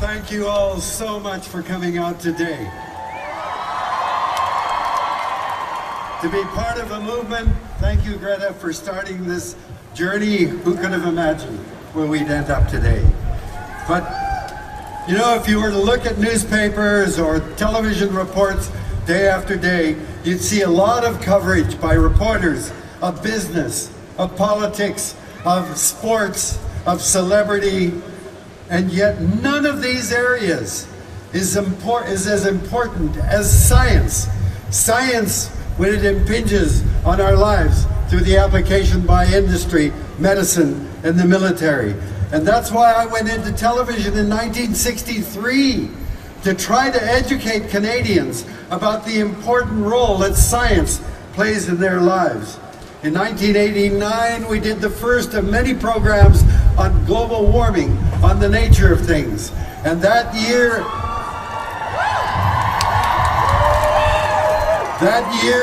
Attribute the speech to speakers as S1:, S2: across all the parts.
S1: Thank you all so much for coming out today. To be part of a movement, thank you, Greta, for starting this journey. Who could have imagined where we'd end up today? But, you know, if you were to look at newspapers or television reports day after day, you'd see a lot of coverage by reporters of business, of politics, of sports, of celebrity, and yet none of these areas is as important as science. Science, when it impinges on our lives through the application by industry, medicine, and the military. And that's why I went into television in 1963 to try to educate Canadians about the important role that science plays in their lives. In 1989, we did the first of many programs on global warming, on the nature of things. And that year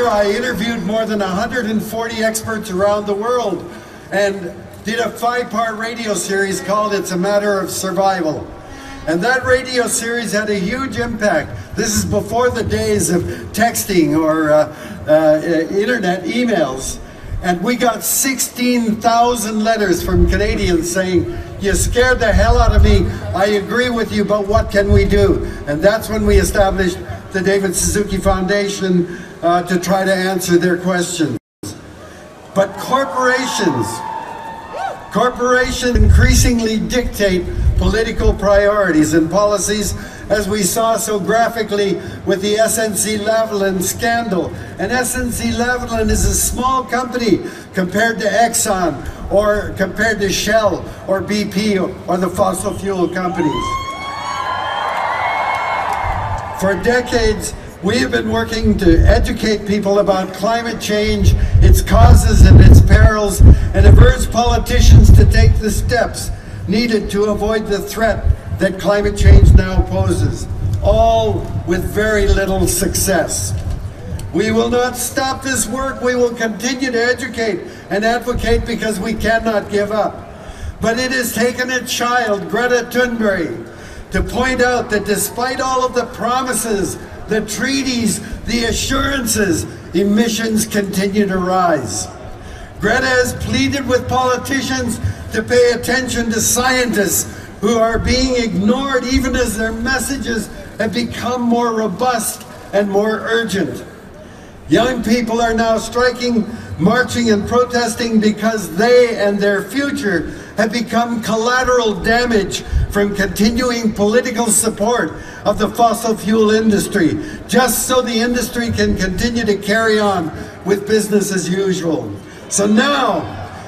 S1: I interviewed more than 140 experts around the world and did a 5-part radio series called It's a Matter of Survival. And that radio series had a huge impact. This is before the days of texting or internet emails. And we got 16,000 letters from Canadians saying, "You scared the hell out of me. I agree with you, but what can we do?" And that's when we established the David Suzuki Foundation to try to answer their questions. But corporations increasingly dictate political priorities and policies, as we saw so graphically with the SNC-Lavalin scandal. And SNC-Lavalin is a small company compared to Exxon or compared to Shell or BP or the fossil fuel companies. For decades, we have been working to educate people about climate change, its causes and its perils, and have urged politicians to take the steps needed to avoid the threat that climate change now poses, all with very little success. We will not stop this work. We will continue to educate and advocate because we cannot give up. But it has taken a child, Greta Thunberg, to point out that despite all of the promises, the treaties, the assurances, emissions continue to rise. Greta has pleaded with politicians to pay attention to scientists who are being ignored even as their messages have become more robust and more urgent. Young people are now striking, marching and protesting because they and their future have become collateral damage from continuing political support of the fossil fuel industry, just so the industry can continue to carry on with business as usual. So now,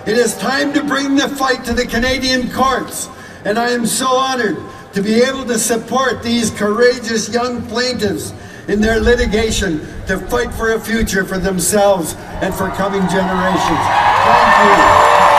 S1: it is time to bring the fight to the Canadian courts, and I am so honored to be able to support these courageous young plaintiffs in their litigation to fight for a future for themselves and for coming generations. Thank you.